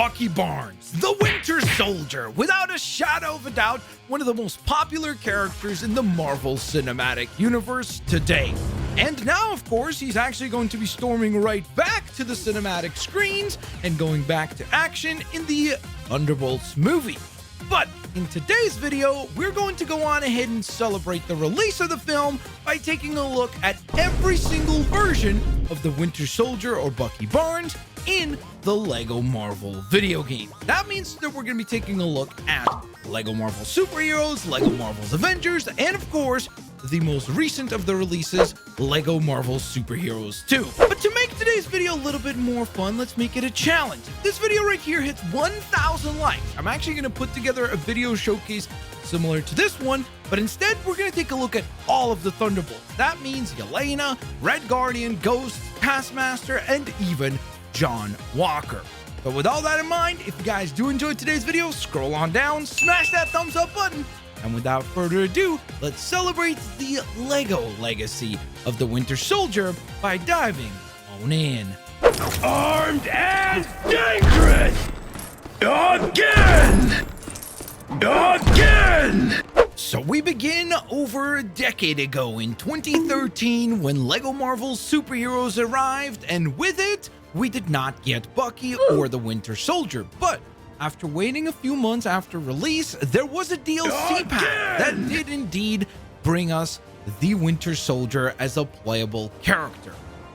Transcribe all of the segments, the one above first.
Bucky Barnes, the Winter Soldier, without a shadow of a doubt, one of the most popular characters in the Marvel Cinematic Universe today. And now, of course, he's actually going to be storming right back to the cinematic screens and going back to action in the Thunderbolts movie. But in today's video, we're going to go on ahead and celebrate the release of the film by taking a look at every single version of the Winter Soldier or Bucky Barnes in the LEGO Marvel video game. That means that we're going to be taking a look at LEGO Marvel Superheroes, LEGO Marvel's Avengers, and of course, the most recent of the releases, LEGO Marvel Superheroes 2. But to make today's video a little bit more fun, let's make it a challenge. This video right here hits 1,000 likes. I'm actually going to put together a video showcase similar to this one, but instead we're going to take a look at all of the Thunderbolts. That means Yelena, Red Guardian, Ghost, Taskmaster, and even John Walker. But with all that in mind, if you guys do enjoy today's video, scroll on down, smash that thumbs up button, and without further ado, let's celebrate the LEGO legacy of the Winter Soldier by diving on in. Armed and dangerous! Again! Again! So we begin over a decade ago in 2013 when LEGO Marvel's Superheroes arrived, and with it, we did not get Bucky or the Winter Soldier, but after waiting a few months after release, there was a DLC pack that did indeed bring us the Winter Soldier as a playable character.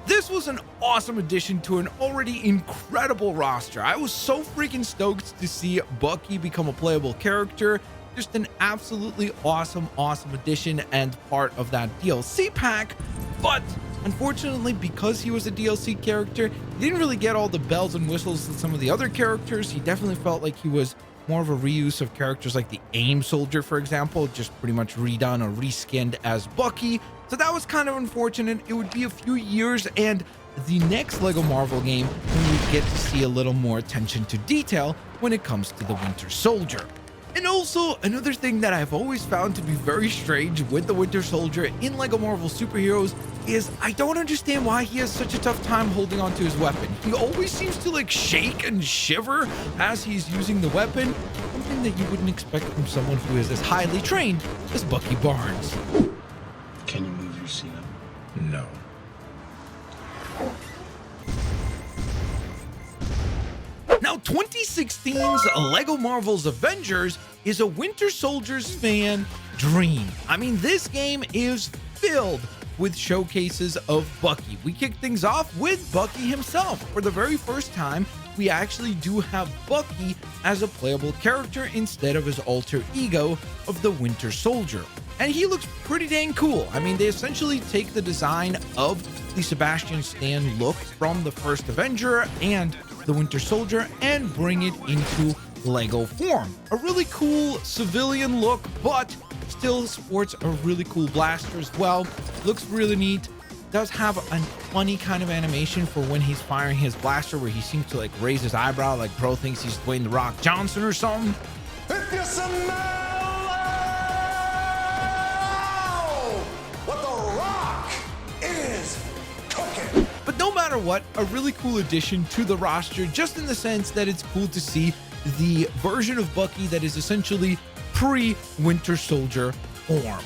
This was an awesome addition to an already incredible roster. I was so freaking stoked to see Bucky become a playable character. Just an absolutely awesome addition and part of that DLC pack. But unfortunately, because he was a DLC character, he didn't really get all the bells and whistles that some of the other characters. He definitely felt like he was more of a reuse of characters like the AIM Soldier, for example, just pretty much redone or reskinned as Bucky. So that was kind of unfortunate. It would be a few years and the next LEGO Marvel game when we get to see a little more attention to detail when it comes to the Winter Soldier. And also, another thing that I've always found to be very strange with the Winter Soldier in LEGO Marvel Superheroes is I don't understand why he has such a tough time holding onto his weapon. He always seems to like shake and shiver as he's using the weapon, something that you wouldn't expect from someone who is as highly trained as Bucky Barnes. Can you move your seat up? No. Now, 2016's LEGO Marvel's Avengers is a Winter Soldier's fan dream. I mean, this game is filled with showcases of Bucky. We kick things off with Bucky himself. For the very first time, we actually do have Bucky as a playable character instead of his alter ego of the Winter Soldier. And he looks pretty dang cool. I mean, they essentially take the design of the Sebastian Stan look from the first Avenger and the Winter Soldier and bring it into LEGO form. A really cool civilian look, but still sports a really cool blaster as well. Looks really neat. Does have a funny kind of animation for when he's firing his blaster where he seems to like raise his eyebrow like bro thinks he's Dwayne The Rock Johnson or something. If you smell what The Rock is cooking. But no matter what, a really cool addition to the roster, just in the sense that it's cool to see the version of Bucky that is essentially pre-Winter Soldier form.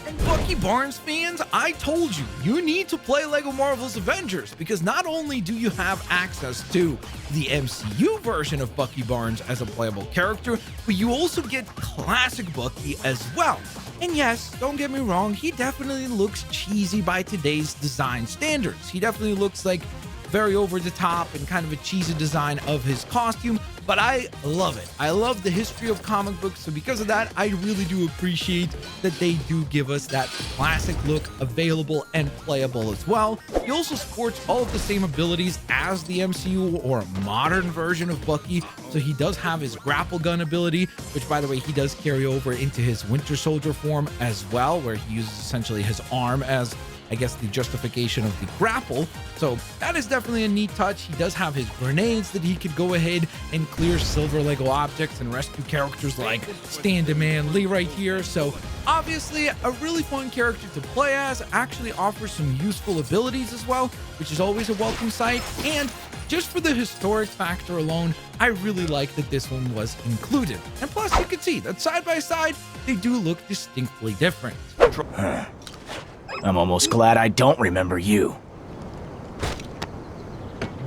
And Bucky Barnes fans, I told you, you need to play LEGO Marvel's Avengers, because not only do you have access to the MCU version of Bucky Barnes as a playable character, but you also get classic Bucky as well. And yes, don't get me wrong, he definitely looks cheesy by today's design standards. He definitely looks like very over the top and kind of a cheesy design of his costume, but I love it. I love the history of comic books, so because of that, I really do appreciate that they do give us that classic look available and playable as well. He also sports all of the same abilities as the MCU or modern version of Bucky, so he does have his grapple gun ability, which by the way, he does carry over into his Winter Soldier form as well, where he uses essentially his arm as I guess the justification of the grapple. So that is definitely a neat touch. He does have his grenades that he could go ahead and clear silver Lego objects and rescue characters like Stand-A-Man Lee right here. So obviously a really fun character to play as, actually offers some useful abilities as well, which is always a welcome sight. And just for the historic factor alone, I really like that this one was included. And plus, you can see that side by side, they do look distinctly different. I'm almost glad I don't remember you.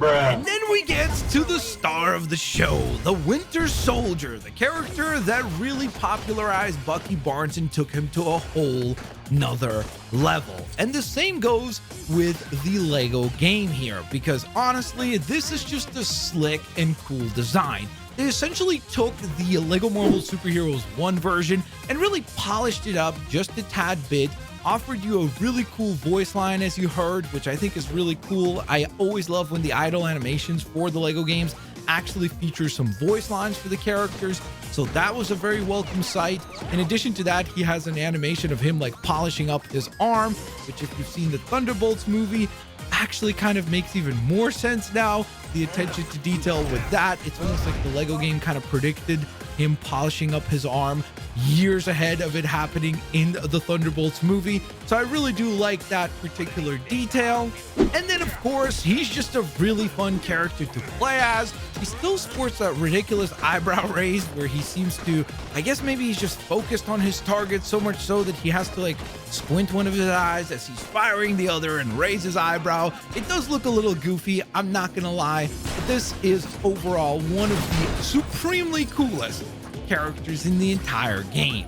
And then we get to the star of the show, the Winter Soldier, the character that really popularized Bucky Barnes and took him to a whole nother level. And the same goes with the Lego game here, because honestly, this is just a slick and cool design. They essentially took the Lego Marvel Superheroes 1 version and really polished it up just a tad bit, offered you a really cool voice line, as you heard, which I think is really cool. I always love when the idle animations for the Lego games actually feature some voice lines for the characters, so that was a very welcome sight. In addition to that, he has an animation of him like polishing up his arm, which if you've seen the Thunderbolts movie, actually kind of makes even more sense now. The attention to detail with that, it's almost like the Lego game kind of predicted him polishing up his arm years ahead of it happening in the Thunderbolts movie. So I really do like that particular detail. And then of course, he's just a really fun character to play as. He still sports that ridiculous eyebrow raise where he seems to, I guess maybe he's just focused on his target so much so that he has to like squint one of his eyes as he's firing the other and raise his eyebrow. It does look a little goofy, I'm not gonna lie, but this is overall one of the supremely coolest characters in the entire game.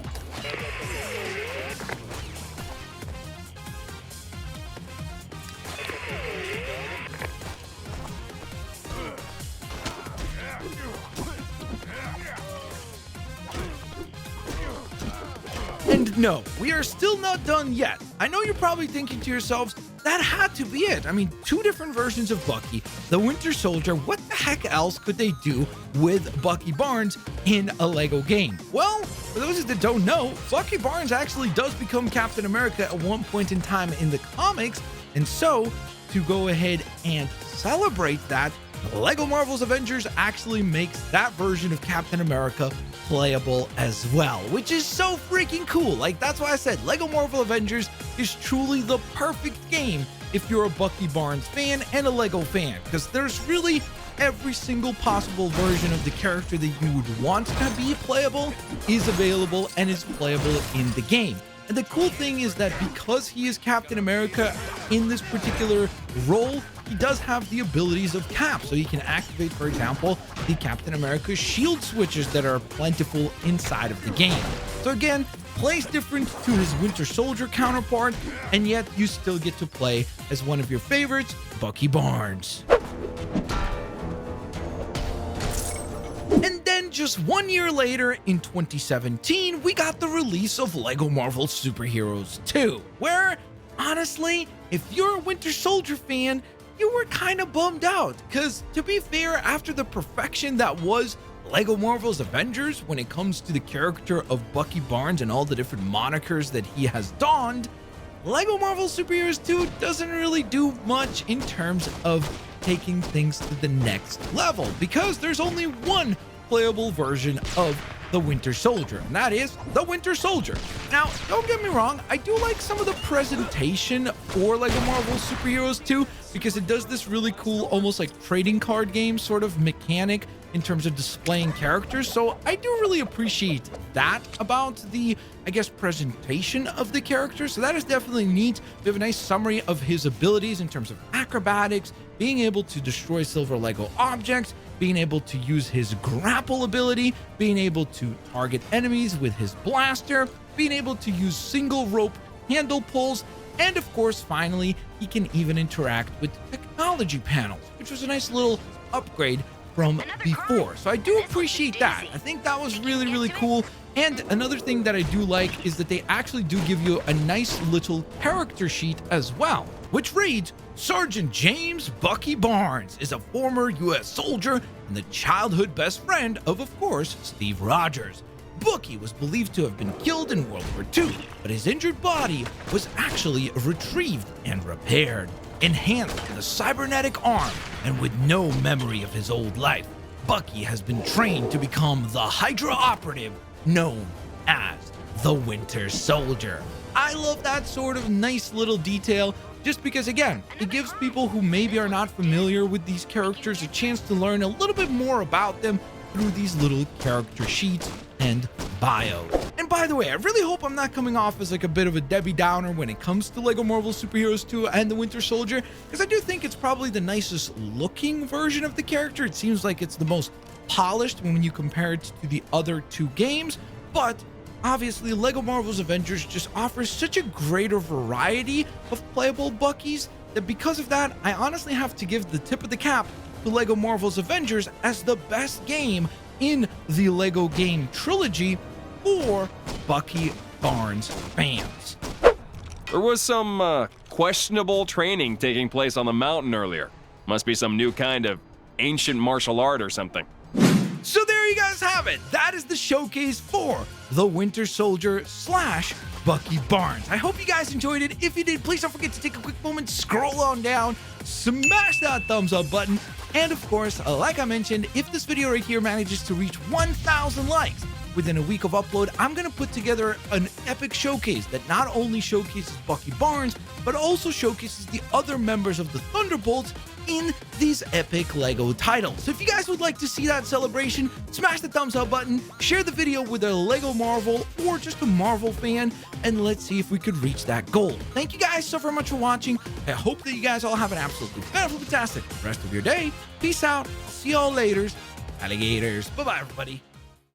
And no, we are still not done yet. I know you're probably thinking to yourselves, that had to be it. I mean, 2 different versions of Bucky, the Winter Soldier. What the heck else could they do with Bucky Barnes in a Lego game? Well, for those that don't know, Bucky Barnes actually does become Captain America at one point in time in the comics. And so, to go ahead and celebrate that, Lego Marvel's Avengers actually makes that version of Captain America playable as well, which is so freaking cool. Like, that's why I said Lego Marvel Avengers is truly the perfect game if you're a Bucky Barnes fan and a Lego fan, because there's really every single possible version of the character that you would want to be playable is available and is playable in the game. And the cool thing is that because he is Captain America in this particular role, he does have the abilities of Cap. So he can activate, for example, the Captain America shield switches that are plentiful inside of the game. So again, plays different to his Winter Soldier counterpart, and yet you still get to play as one of your favorites, Bucky Barnes. And then just 1 year later, in 2017, we got the release of Lego Marvel Superheroes 2, where, honestly, if you're a Winter Soldier fan, you were kind of bummed out, because to be fair, after the perfection that was Lego Marvel's Avengers when it comes to the character of Bucky Barnes and all the different monikers that he has donned, Lego Marvel Superheroes 2 doesn't really do much in terms of taking things to the next level, because there's only one playable version of the Winter Soldier, and that is the Winter Soldier. Now, don't get me wrong, I do like some of the presentation for Lego Marvel Superheroes 2, because it does this really cool, almost like trading card game sort of mechanic in terms of displaying characters. So I do really appreciate that about the, I guess, presentation of the character. So that is definitely neat. We have a nice summary of his abilities in terms of acrobatics, being able to destroy silver Lego objects, being able to use his grapple ability, being able to target enemies with his blaster, being able to use single rope handle pulls, and of course, finally, he can even interact with technology panels, which was a nice little upgrade from before. So I do appreciate that. I think that was really, really cool. And another thing that I do like is that they actually do give you a nice little character sheet as well, which reads, Sergeant James Bucky Barnes is a former U.S. soldier and the childhood best friend of course, Steve Rogers. Bucky was believed to have been killed in World War II, but his injured body was actually retrieved and repaired, enhanced with a cybernetic arm, and with no memory of his old life. Bucky has been trained to become the Hydra operative known as the Winter Soldier. I love that sort of nice little detail just because, again, it gives people who maybe are not familiar with these characters a chance to learn a little bit more about them through these little character sheets and bio. And by the way, I really hope I'm not coming off as like a bit of a Debbie Downer when it comes to LEGO Marvel Superheroes 2 and the Winter Soldier, because I do think it's probably the nicest looking version of the character. It seems like it's the most polished when you compare it to the other two games, but obviously LEGO Marvel's Avengers just offers such a greater variety of playable Buckies that because of that, I honestly have to give the tip of the cap to LEGO Marvel's Avengers as the best game in the LEGO game trilogy for Bucky Barnes fans. There was some questionable training taking place on the mountain earlier. Must be some new kind of ancient martial art or something. So there you guys have it. That is the showcase for the Winter Soldier / Bucky Barnes. I hope you guys enjoyed it. If you did, please don't forget to take a quick moment, scroll on down, smash that thumbs up button, and of course, like I mentioned, if this video right here manages to reach 1,000 likes within a week of upload, I'm going to put together an epic showcase that not only showcases Bucky Barnes, but also showcases the other members of the Thunderbolts in these epic LEGO titles. So if you guys would like to see that celebration, smash the thumbs up button, share the video with a LEGO Marvel or just a Marvel fan, and let's see if we could reach that goal. Thank you guys so very much for watching. I hope that you guys all have an absolutely fantastic rest of your day. Peace out. I'll see y'all later. Alligators. Bye-bye, everybody.